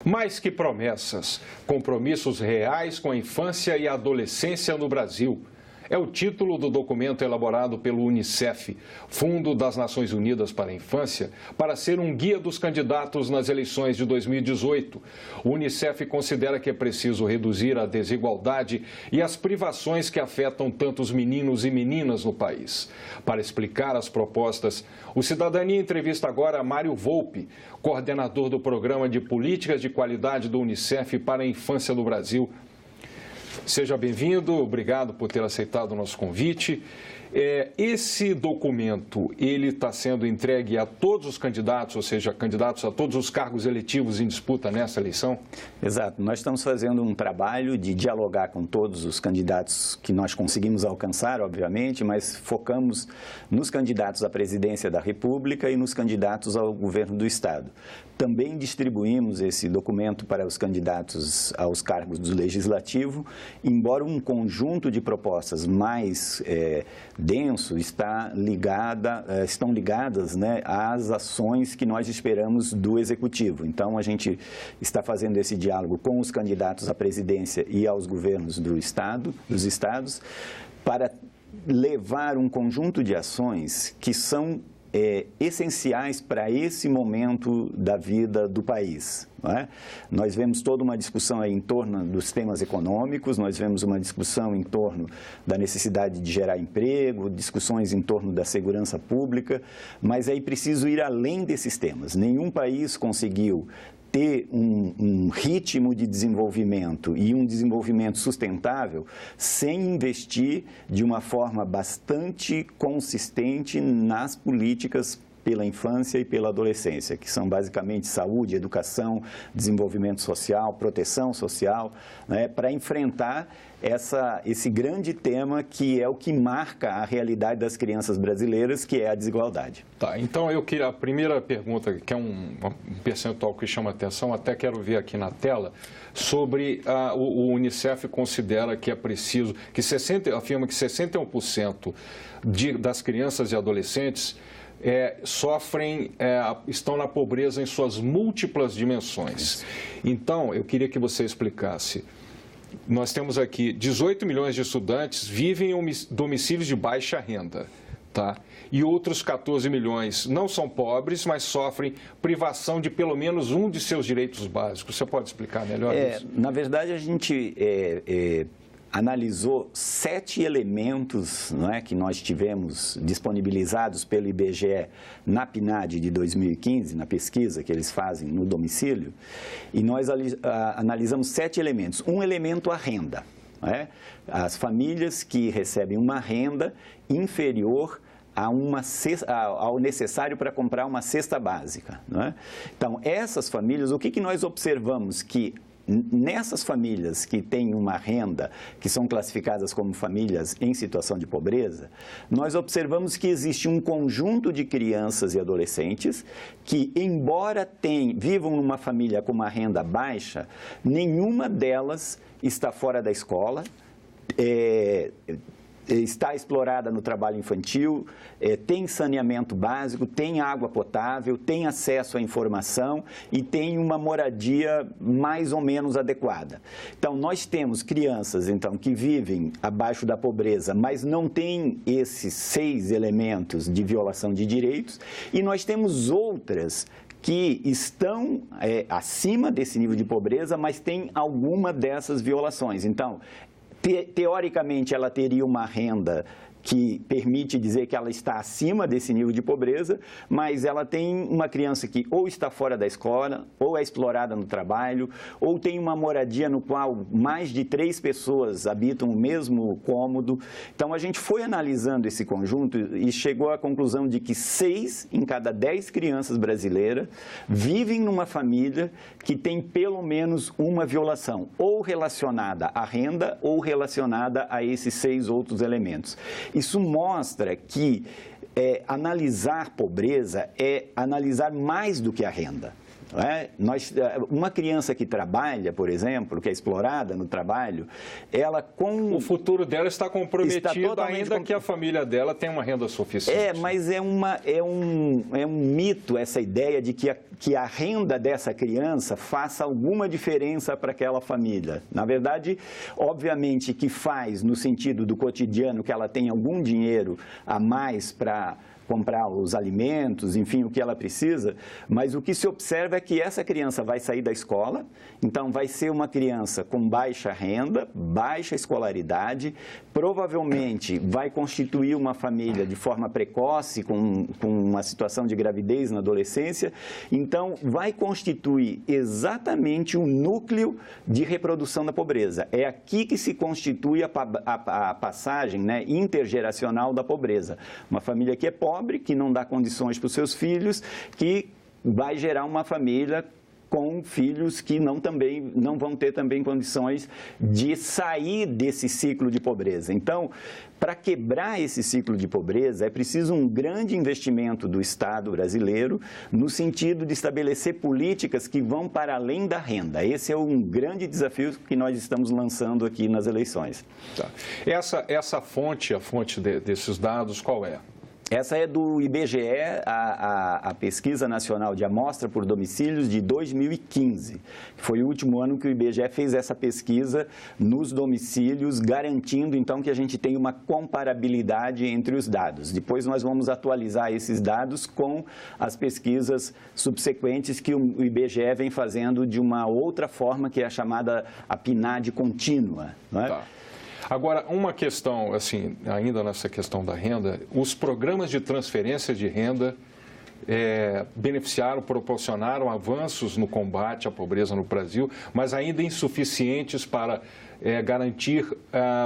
Mais que promessas, compromissos reais com a infância e a adolescência no Brasil. É o título do documento elaborado pelo Unicef, Fundo das Nações Unidas para a Infância, para ser um guia dos candidatos nas eleições de 2018. O Unicef considera que é preciso reduzir a desigualdade e as privações que afetam tantos meninos e meninas no país. Para explicar as propostas, o Cidadania entrevista agora Mário Volpi, coordenador do Programa de Políticas de Qualidade do Unicef para a Infância no Brasil. Seja bem-vindo, obrigado por ter aceitado o nosso convite. Esse documento, ele está sendo entregue a todos os candidatos, ou seja, candidatos a todos os cargos eletivos em disputa nessa eleição? Exato. Nós estamos fazendo um trabalho de dialogar com todos os candidatos que nós conseguimos alcançar, obviamente, mas focamos nos candidatos à presidência da República e nos candidatos ao governo do Estado. Também distribuímos esse documento para os candidatos aos cargos do Legislativo, embora um conjunto de propostas mais denso estão ligadas, né, às ações que nós esperamos do Executivo. Então, a gente está fazendo esse diálogo com os candidatos à presidência e aos governos dos estados, para levar um conjunto de ações que são essenciais para esse momento da vida do país. Não é? Nós vemos toda uma discussão aí em torno dos temas econômicos, nós vemos uma discussão em torno da necessidade de gerar emprego, discussões em torno da segurança pública, mas aí preciso ir além desses temas. Nenhum país conseguiu ter um ritmo de desenvolvimento e um desenvolvimento sustentável sem investir de uma forma bastante consistente nas políticas pela infância e pela adolescência, que são basicamente saúde, educação, desenvolvimento social, proteção social, né, para enfrentar esse grande tema que é o que marca a realidade das crianças brasileiras, que é a desigualdade. Tá, então eu queria, a primeira pergunta, que é um percentual que chama atenção, até quero ver aqui na tela, sobre o Unicef considera que é preciso, afirma que 61% das crianças e adolescentes estão na pobreza em suas múltiplas dimensões. Então, eu queria que você explicasse. Nós temos aqui 18 milhões de estudantes vivem em domicílios de baixa renda, tá? E outros 14 milhões não são pobres, mas sofrem privação de pelo menos um de seus direitos básicos. Você pode explicar melhor isso? Na verdade, a gente analisou 7 elementos, não é, que nós tivemos disponibilizados pelo IBGE na PNAD de 2015, na pesquisa que eles fazem no domicílio, e nós analisamos 7 elementos. Um elemento, a renda. Não é? As famílias que recebem uma renda inferior ao necessário para comprar uma cesta básica. Não é? Então, essas famílias, o que nós observamos? Que nessas famílias que têm uma renda, que são classificadas como famílias em situação de pobreza, nós observamos que existe um conjunto de crianças e adolescentes que, embora vivam numa família com uma renda baixa, nenhuma delas está fora da escola, está explorada no trabalho infantil, tem saneamento básico, tem água potável, tem acesso à informação e tem uma moradia mais ou menos adequada. Então, nós temos crianças que vivem abaixo da pobreza, mas não têm esses 6 elementos de violação de direitos, e nós temos outras que estão acima desse nível de pobreza, mas têm alguma dessas violações. Então, teoricamente, ela teria uma renda que permite dizer que ela está acima desse nível de pobreza, mas ela tem uma criança que ou está fora da escola, ou é explorada no trabalho, ou tem uma moradia no qual mais de 3 pessoas habitam o mesmo cômodo. Então, a gente foi analisando esse conjunto e chegou à conclusão de que 6 em cada 10 crianças brasileiras vivem numa família que tem pelo menos uma violação, ou relacionada à renda, ou relacionada a esses 6 outros elementos. Isso mostra que analisar pobreza é analisar mais do que a renda. Não é? Uma criança que trabalha, por exemplo, que é explorada no trabalho, ela com... O futuro dela está comprometido, ainda que a família dela tenha uma renda suficiente. Mas é um mito essa ideia de que a renda dessa criança faça alguma diferença para aquela família. Na verdade, obviamente que faz no sentido do cotidiano, que ela tem algum dinheiro a mais para comprar os alimentos, enfim, o que ela precisa, mas o que se observa é que essa criança vai sair da escola, então vai ser uma criança com baixa renda, baixa escolaridade, provavelmente vai constituir uma família de forma precoce, com uma situação de gravidez na adolescência, então vai constituir exatamente o núcleo de reprodução da pobreza. É aqui que se constitui a passagem, né, intergeracional da pobreza. Uma família que é pobre, que não dá condições para os seus filhos, que vai gerar uma família com filhos que não vão ter também condições de sair desse ciclo de pobreza. Então, para quebrar esse ciclo de pobreza, é preciso um grande investimento do Estado brasileiro no sentido de estabelecer políticas que vão para além da renda. Esse é um grande desafio que nós estamos lançando aqui nas eleições. Tá. Essa fonte, a fonte desses dados, qual é? Essa é do IBGE, a Pesquisa Nacional de Amostra por Domicílios de 2015. Foi o último ano que o IBGE fez essa pesquisa nos domicílios, garantindo, então, que a gente tem uma comparabilidade entre os dados. Depois nós vamos atualizar esses dados com as pesquisas subsequentes que o IBGE vem fazendo de uma outra forma, que é a chamada PNAD contínua, não é? Tá. Agora, uma questão, assim, ainda nessa questão da renda, os programas de transferência de renda beneficiaram, proporcionaram avanços no combate à pobreza no Brasil, mas ainda insuficientes para garantir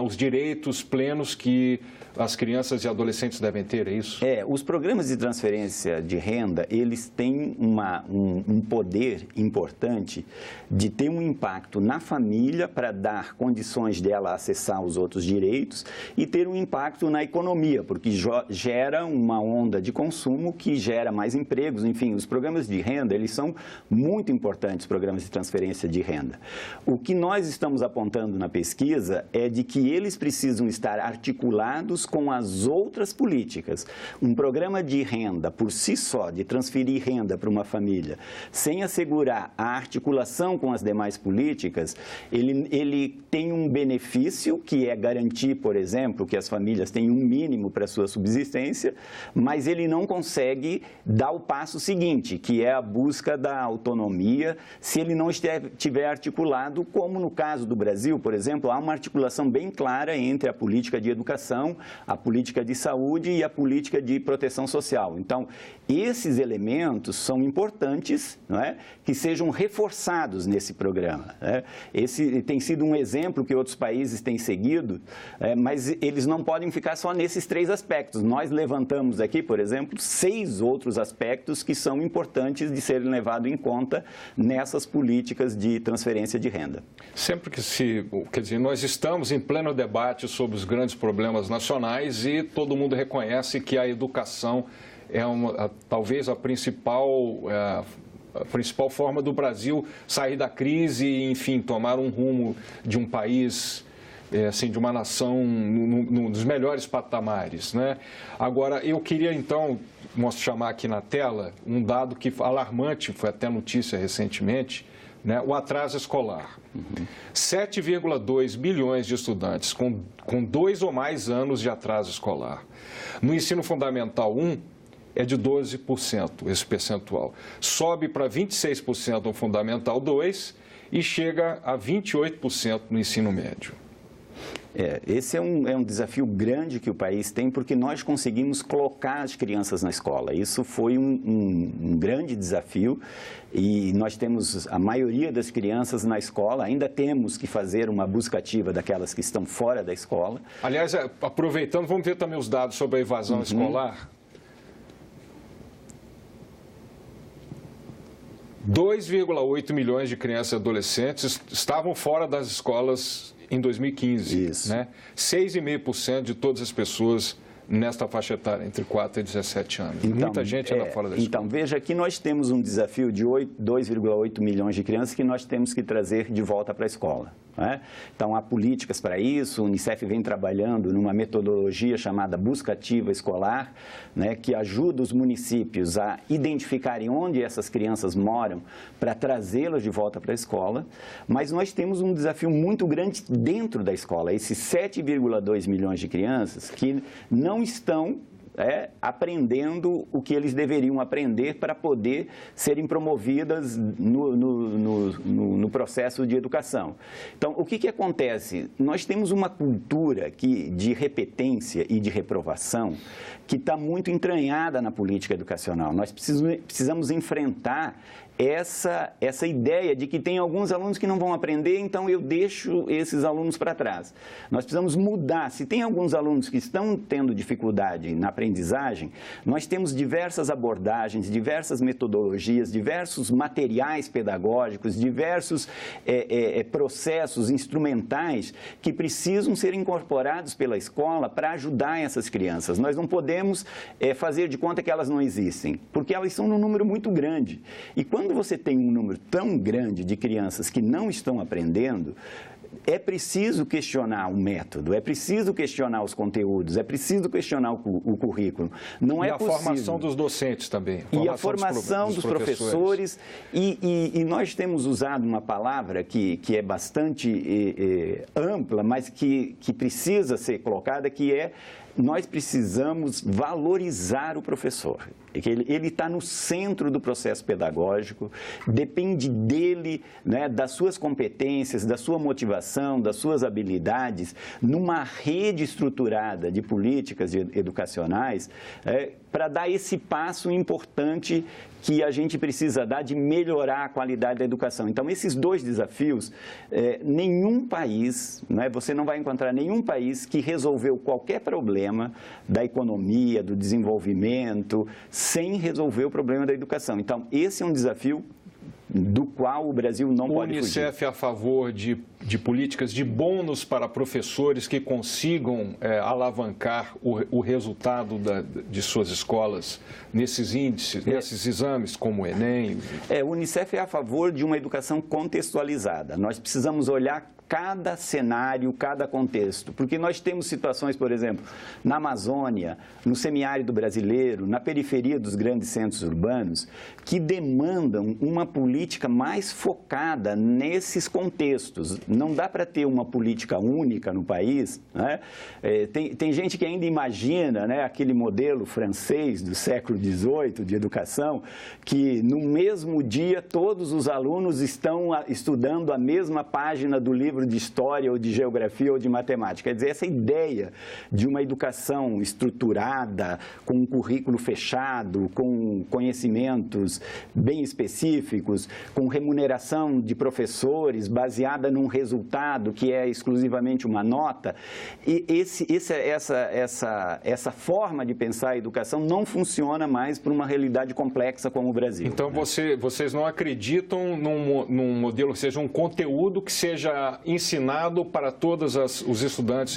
os direitos plenos que as crianças e adolescentes devem ter, é isso? Os programas de transferência de renda, eles têm um poder importante de ter um impacto na família para dar condições dela acessar os outros direitos e ter um impacto na economia, porque gera uma onda de consumo que gera mais empregos. Enfim, os programas de renda, eles são muito importantes, os programas de transferência de renda. O que nós estamos apontando na pesquisa é de que eles precisam estar articulados com as outras políticas. Um programa de renda, por si só, de transferir renda para uma família, sem assegurar a articulação com as demais políticas, ele tem um benefício, que é garantir, por exemplo, que as famílias tenham um mínimo para a sua subsistência, mas ele não consegue dar o passo seguinte, que é a busca da autonomia, se ele não estiver articulado, como no caso do Brasil, por exemplo, há uma articulação bem clara entre a política de educação, a política de saúde e a política de proteção social. Então, esses elementos são importantes, não é? Que sejam reforçados nesse programa. Né? Esse tem sido um exemplo que outros países têm seguido, mas eles não podem ficar só nesses 3 aspectos. Nós levantamos aqui, por exemplo, 6 outros aspectos que são importantes de serem levados em conta nessas políticas de transferência de renda. Sempre que quer dizer, nós estamos em pleno debate sobre os grandes problemas nacionais e todo mundo reconhece que a educação é talvez a principal forma do Brasil sair da crise e, enfim, tomar um rumo de um país, assim, de uma nação nos melhores patamares, né? Agora, eu queria, então, chamar aqui na tela um dado que alarmante, foi até notícia recentemente, né? O atraso escolar. 7,2 milhões de estudantes com 2 ou mais anos de atraso escolar. No ensino fundamental 1, é de 12% esse percentual. Sobe para 26% no fundamental 2 e chega a 28% no ensino médio. Esse é um desafio grande que o país tem, porque nós conseguimos colocar as crianças na escola. Isso foi um grande desafio e nós temos a maioria das crianças na escola. Ainda temos que fazer uma busca ativa daquelas que estão fora da escola. Aliás, aproveitando, vamos ver também os dados sobre a evasão escolar. 2,8 milhões de crianças e adolescentes estavam fora das escolas em 2015. Isso. Né? 6,5% de todas as pessoas nesta faixa etária, entre 4 e 17 anos. Então, muita gente anda fora da escola. Então, veja que nós temos um desafio de 2,8 milhões de crianças que nós temos que trazer de volta para a escola. Né? Então, há políticas para isso, o Unicef vem trabalhando numa metodologia chamada busca ativa escolar, né, que ajuda os municípios a identificarem onde essas crianças moram para trazê-las de volta para a escola, mas nós temos um desafio muito grande dentro da escola, esses 7,2 milhões de crianças que não estão aprendendo o que eles deveriam aprender para poder serem promovidas no processo de educação. Então, o que acontece? Nós temos uma cultura de repetência e de reprovação que está muito entranhada na política educacional. Nós precisamos enfrentar essa ideia de que tem alguns alunos que não vão aprender, então eu deixo esses alunos para trás. Nós precisamos mudar. Se tem alguns alunos que estão tendo dificuldade na aprendizagem, nós temos diversas abordagens, diversas metodologias, diversos materiais pedagógicos, diversos processos instrumentais que precisam ser incorporados pela escola para ajudar essas crianças. Nós não podemos fazer de conta que elas não existem, porque elas são num número muito grande. E quando você tem um número tão grande de crianças que não estão aprendendo, é preciso questionar o método, é preciso questionar os conteúdos, é preciso questionar o currículo. Não é possível. E a formação dos docentes também. E a formação dos professores. E nós temos usado uma palavra que é bastante ampla, mas que precisa ser colocada, que é: nós precisamos valorizar o professor. Ele está no centro do processo pedagógico, depende dele, né, das suas competências, da sua motivação, das suas habilidades, numa rede estruturada de políticas educacionais, para dar esse passo importante que a gente precisa dar de melhorar a qualidade da educação. Então, esses dois desafios, nenhum país, né, você não vai encontrar nenhum país que resolveu qualquer problema da economia, do desenvolvimento, sem resolver o problema da educação. Então, esse é um desafio do qual o Brasil não pode fugir. O Unicef é a favor de políticas de bônus para professores que consigam alavancar o resultado de suas escolas nesses índices, nesses exames, como o Enem? O Unicef é a favor de uma educação contextualizada. Nós precisamos olhar cada cenário, cada contexto, porque nós temos situações, por exemplo, na Amazônia, no semiárido brasileiro, na periferia dos grandes centros urbanos, que demandam uma política mais focada nesses contextos. Não dá para ter uma política única no país, né? Tem gente que ainda imagina, né, aquele modelo francês do século XVIII de educação, que no mesmo dia todos os alunos estão estudando a mesma página do livro de história ou de geografia ou de matemática. Quer dizer, essa ideia de uma educação estruturada, com um currículo fechado, com conhecimentos bem específicos, com remuneração de professores baseada num resultado que é exclusivamente uma nota, e essa forma de pensar a educação não funciona mais para uma realidade complexa como o Brasil. Então, vocês não acreditam num modelo que seja um conteúdo que seja ensinado para todos os estudantes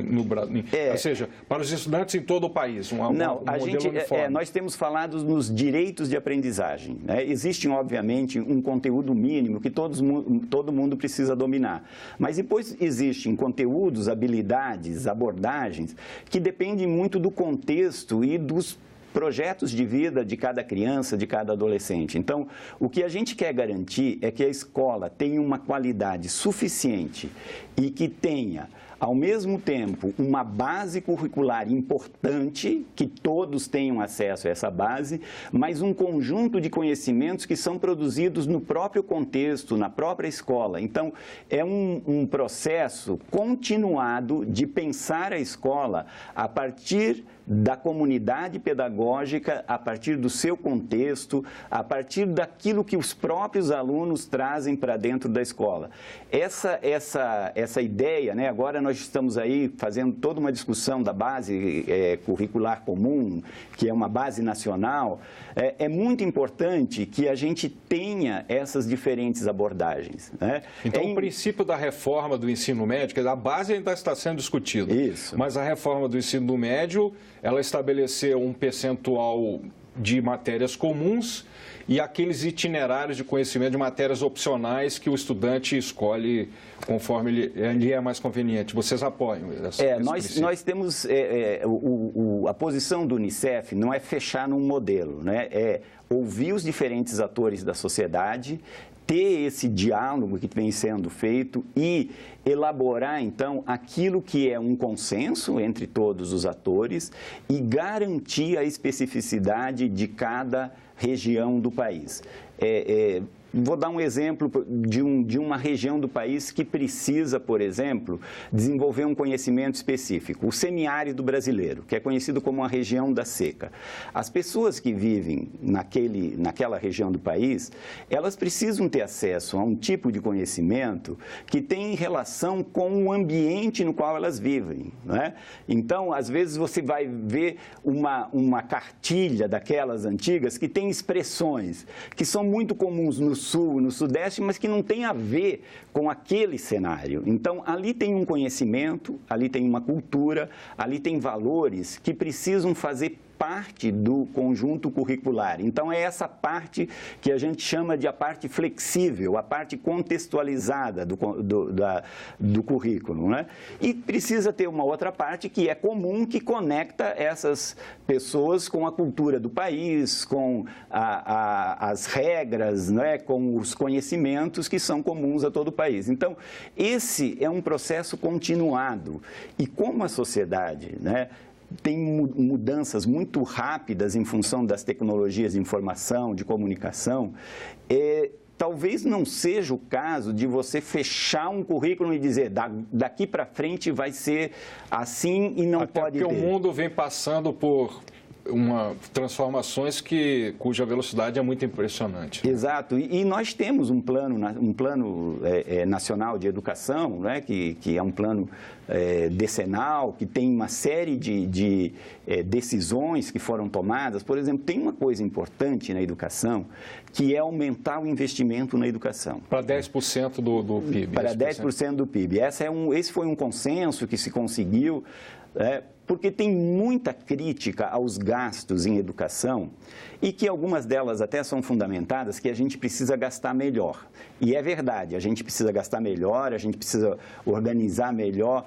no Brasil, ou seja, para os estudantes em todo o país, um modelo uniforme. Nós temos falado nos direitos de aprendizagem, né? Existe, obviamente, um conteúdo mínimo que todo mundo precisa dominar, mas depois existem conteúdos, habilidades, abordagens que dependem muito do contexto e dos projetos de vida de cada criança, de cada adolescente. Então, o que a gente quer garantir é que a escola tenha uma qualidade suficiente e que tenha, ao mesmo tempo, uma base curricular importante, que todos tenham acesso a essa base, mas um conjunto de conhecimentos que são produzidos no próprio contexto, na própria escola. Então, é um processo continuado de pensar a escola a partir da comunidade pedagógica, a partir do seu contexto, a partir daquilo que os próprios alunos trazem para dentro da escola. Essa ideia, né, agora nós estamos aí fazendo toda uma discussão da base curricular comum, que é uma base nacional. É muito importante que a gente tenha essas diferentes abordagens, né? Então, o princípio da reforma do ensino médio, a base ainda está sendo discutida. Isso. Mas a reforma do ensino médio, ela estabeleceu um percentual de matérias comuns e aqueles itinerários de conhecimento de matérias opcionais que o estudante escolhe conforme lhe é mais conveniente. Vocês apoiam nós temos a posição do Unicef não é fechar num modelo, né? É ouvir os diferentes atores da sociedade, ter esse diálogo que vem sendo feito e elaborar, então, aquilo que é um consenso entre todos os atores e garantir a especificidade de cada região do país. Vou dar um exemplo de uma região do país que precisa, por exemplo, desenvolver um conhecimento específico, o semiárido brasileiro, que é conhecido como a região da seca. As pessoas que vivem naquela região do país, elas precisam ter acesso a um tipo de conhecimento que tem relação com o ambiente no qual elas vivem, não é? Então, às vezes, você vai ver uma cartilha daquelas antigas que tem expressões que são muito comuns no Sul, no Sudeste, mas que não tem a ver com aquele cenário. Então, ali tem um conhecimento, ali tem uma cultura, ali tem valores que precisam fazer parte do conjunto curricular. Então, é essa parte que a gente chama de a parte flexível, a parte contextualizada do currículo, né? E precisa ter uma outra parte que é comum, que conecta essas pessoas com a cultura do país, com as regras, né? Com os conhecimentos que são comuns a todo o país. Então, esse é um processo continuado. E como a sociedade, né, tem mudanças muito rápidas em função das tecnologias de informação, de comunicação, talvez não seja o caso de você fechar um currículo e dizer daqui para frente vai ser assim e não pode ter. Porque o mundo vem passando por transformações cuja velocidade é muito impressionante. Exato. E nós temos um plano nacional de educação, né, que é um plano decenal, que tem uma série de decisões que foram tomadas. Por exemplo, tem uma coisa importante na educação, que é aumentar o investimento na educação. Para 10% do PIB. Para 10% do PIB. Esse foi um consenso que se conseguiu, porque tem muita crítica aos gastos em educação e que algumas delas até são fundamentadas que a gente precisa gastar melhor. E é verdade, a gente precisa gastar melhor, a gente precisa organizar melhor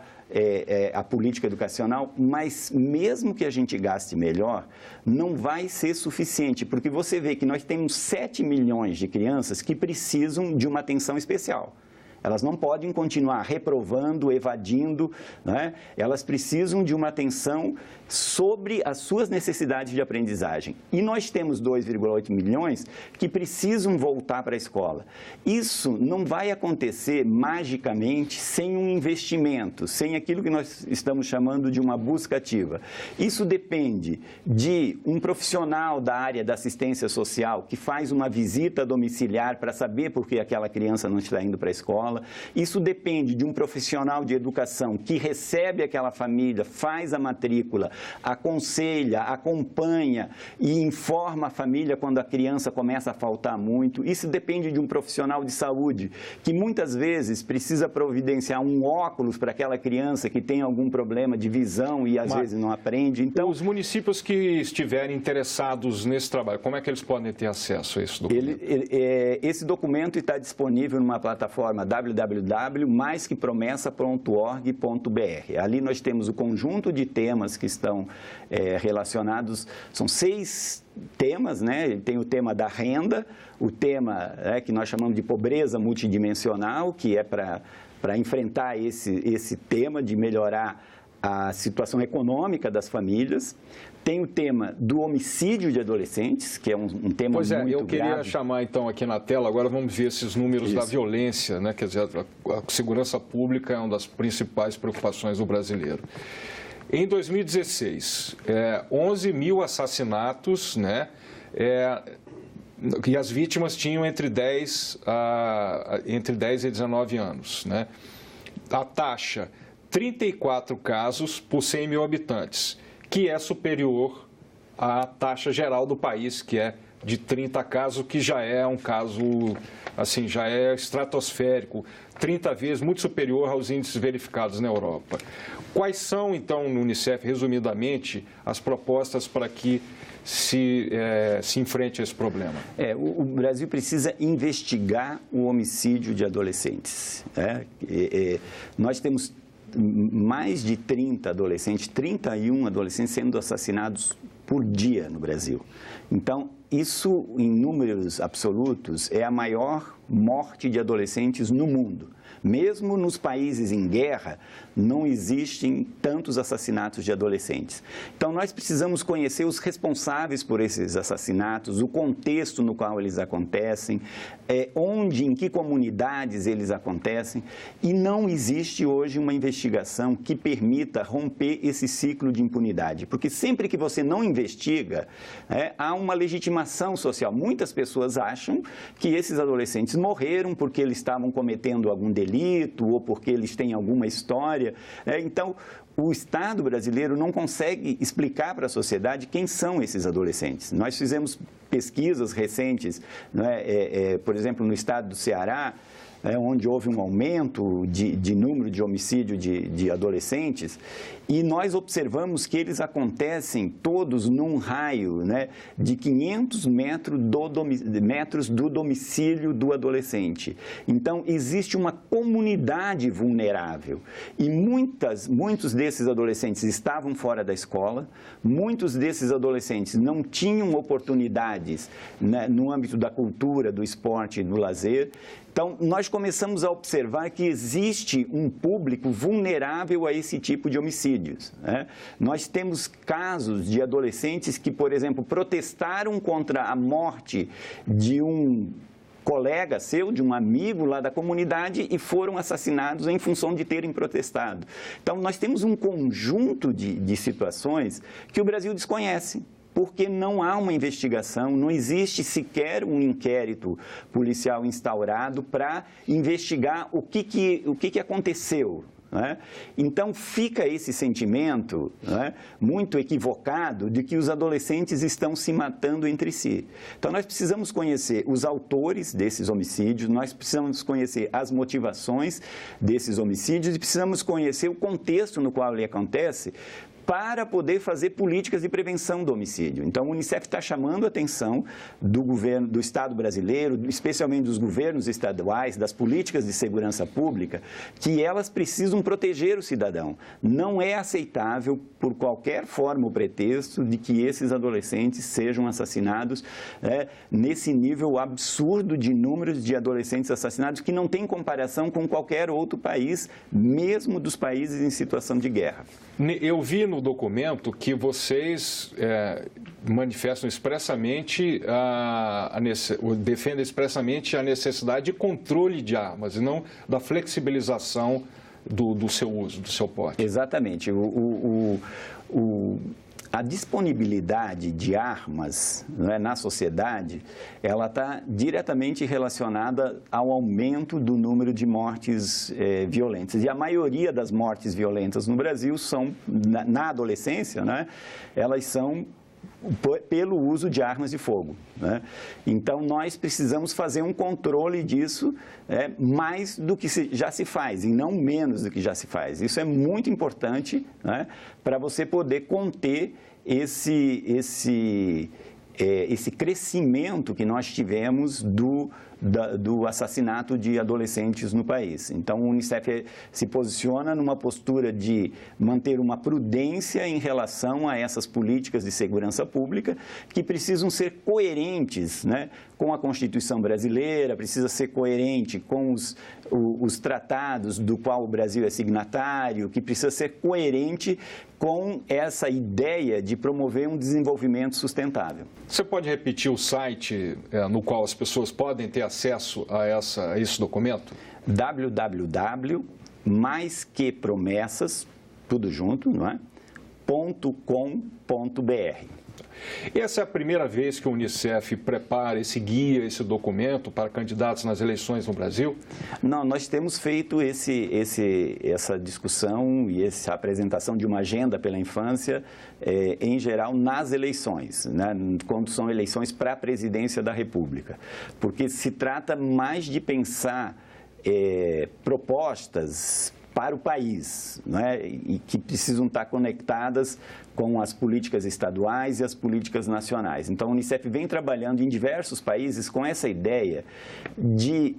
a política educacional, mas mesmo que a gente gaste melhor, não vai ser suficiente, porque você vê que nós temos 7 milhões de crianças que precisam de uma atenção especial. Elas não podem continuar reprovando, evadindo, né? Elas precisam de uma atenção sobre as suas necessidades de aprendizagem. E nós temos 2,8 milhões que precisam voltar para a escola. Isso não vai acontecer magicamente sem um investimento, sem aquilo que nós estamos chamando de uma busca ativa. Isso depende de um profissional da área da assistência social que faz uma visita domiciliar para saber por que aquela criança não está indo para a escola. Isso depende de um profissional de educação que recebe aquela família, faz a matrícula, aconselha, acompanha e informa a família quando a criança começa a faltar muito. Isso depende de um profissional de saúde que muitas vezes precisa providenciar um óculos para aquela criança que tem algum problema de visão e às vezes não aprende. Então, os municípios que estiverem interessados nesse trabalho, como é que eles podem ter acesso a esse documento? Esse documento está disponível numa plataforma www.maisquepromessa.org.br. Ali nós temos o conjunto de temas que estão relacionados, são 6 temas, né? Tem o tema da renda, o tema que nós chamamos de pobreza multidimensional, que é para enfrentar esse tema de melhorar a situação econômica das famílias. Tem o tema do homicídio de adolescentes, que é um tema muito grave. Eu queria chamar então aqui na tela, agora vamos ver esses números da violência, né? Quer dizer, a segurança pública é uma das principais preocupações do brasileiro. Em 2016, 11 mil assassinatos, né? E as vítimas tinham entre 10 e 19 anos, né? A taxa, 34 casos por 100 mil habitantes, que é superior à taxa geral do país, que é de 30 casos, que já é um caso, assim, já é estratosférico, 30 vezes, muito superior aos índices verificados na Europa. Quais são, então, no Unicef, resumidamente, as propostas para que se enfrente esse problema? O Brasil precisa investigar o homicídio de adolescentes. Nós temos mais de 30 adolescentes, 31 adolescentes sendo assassinados por dia no Brasil. Então, isso, em números absolutos, é a maior morte de adolescentes no mundo. Mesmo nos países em guerra, não existem tantos assassinatos de adolescentes. Então, nós precisamos conhecer os responsáveis por esses assassinatos, o contexto no qual eles acontecem, onde, em que comunidades eles acontecem, e não existe hoje uma investigação que permita romper esse ciclo de impunidade, porque sempre que você não investiga, há uma legitimação social. Muitas pessoas acham que esses adolescentes morreram porque eles estavam cometendo algum delito ou porque eles têm alguma história. Então, o Estado brasileiro não consegue explicar para a sociedade quem são esses adolescentes. Nós fizemos pesquisas recentes, por exemplo, no estado do Ceará, onde houve um aumento de número de homicídio de adolescentes, e nós observamos que eles acontecem todos num raio de 500 metros do domicílio do adolescente. Então, existe uma comunidade vulnerável e muitos desses adolescentes estavam fora da escola, muitos desses adolescentes não tinham oportunidades no âmbito da cultura, do esporte e do lazer. Então, nós começamos a observar que existe um público vulnerável a esse tipo de homicídios. Nós temos casos de adolescentes que, por exemplo, protestaram contra a morte de um colega seu, de um amigo lá da comunidade, e foram assassinados em função de terem protestado. Então, nós temos um conjunto de situações que o Brasil desconhece, porque não há uma investigação, não existe sequer um inquérito policial instaurado para investigar o que aconteceu. Então, fica esse sentimento muito equivocado de que os adolescentes estão se matando entre si. Então, nós precisamos conhecer os autores desses homicídios, nós precisamos conhecer as motivações desses homicídios e precisamos conhecer o contexto no qual ele acontece, para poder fazer políticas de prevenção do homicídio. Então, o Unicef está chamando a atenção do governo, do Estado brasileiro, especialmente dos governos estaduais, das políticas de segurança pública, que elas precisam proteger o cidadão. Não é aceitável, por qualquer forma ou pretexto, de que esses adolescentes sejam assassinados nesse nível absurdo de números de adolescentes assassinados, que não tem comparação com qualquer outro país, mesmo dos países em situação de guerra. Eu vi no documento que vocês manifestam expressamente, defendem expressamente a necessidade de controle de armas e não da flexibilização do seu uso, do seu porte. Exatamente. A disponibilidade de armas na sociedade, ela está diretamente relacionada ao aumento do número de mortes violentas. E a maioria das mortes violentas no Brasil são, na adolescência, elas são pelo uso de armas de fogo. Então, nós precisamos fazer um controle disso mais do que já se faz, e não menos do que já se faz. Isso é muito importante para você poder conter esse crescimento que nós tivemos do assassinato de adolescentes no país. Então, o Unicef se posiciona numa postura de manter uma prudência em relação a essas políticas de segurança pública, que precisam ser coerentes com a Constituição brasileira, precisa ser coerente com os tratados do qual o Brasil é signatário, que precisa ser coerente com essa ideia de promover um desenvolvimento sustentável. Você pode repetir o site no qual as pessoas podem ter acesso a esse documento? www.maisquepromessas, tudo junto, Essa é a primeira vez que o Unicef prepara esse guia, esse documento para candidatos nas eleições no Brasil? Não, nós temos feito essa discussão e essa apresentação de uma agenda pela infância, em geral, nas eleições, né? Quando são eleições para a presidência da República. Porque se trata mais de pensar propostas para o país, né? E que precisam estar conectadas com as políticas estaduais e as políticas nacionais. Então, a Unicef vem trabalhando em diversos países com essa ideia de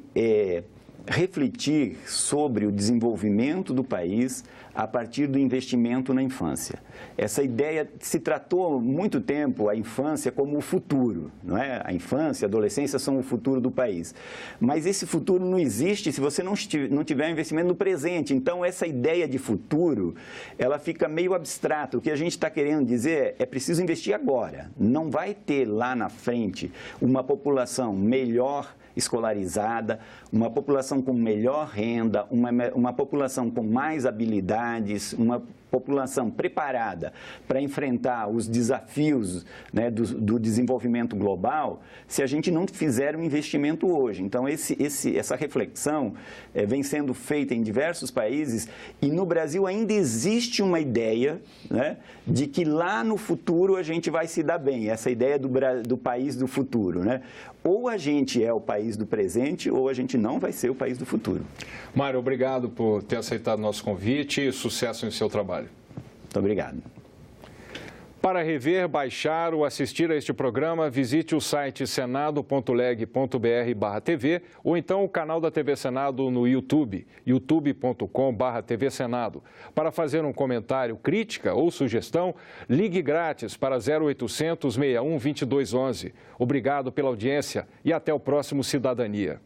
refletir sobre o desenvolvimento do país a partir do investimento na infância. Essa ideia se tratou muito tempo a infância como o futuro, não é? A infância, a adolescência são o futuro do país. Mas esse futuro não existe se você não tiver investimento no presente. Então, essa ideia de futuro, ela fica meio abstrata. O que a gente está querendo dizer é preciso investir agora. Não vai ter lá na frente uma população melhor escolarizada, uma população com melhor renda, uma população com mais habilidades, uma população preparada para enfrentar os desafios, né, do desenvolvimento global, se a gente não fizer um investimento hoje. Então, essa reflexão vem sendo feita em diversos países e no Brasil ainda existe uma ideia, né, de que lá no futuro a gente vai se dar bem, essa ideia do país do futuro, né? Ou a gente é o país do presente ou a gente não vai ser o país do futuro. Mário, obrigado por ter aceitado o nosso convite e sucesso em seu trabalho. Muito obrigado. Para rever, baixar ou assistir a este programa, visite o site senado.leg.br/TV ou então o canal da TV Senado no YouTube, youtube.com/TV Senado. Para fazer um comentário, crítica ou sugestão, ligue grátis para 0800 61 2211. Obrigado pela audiência e até o próximo Cidadania.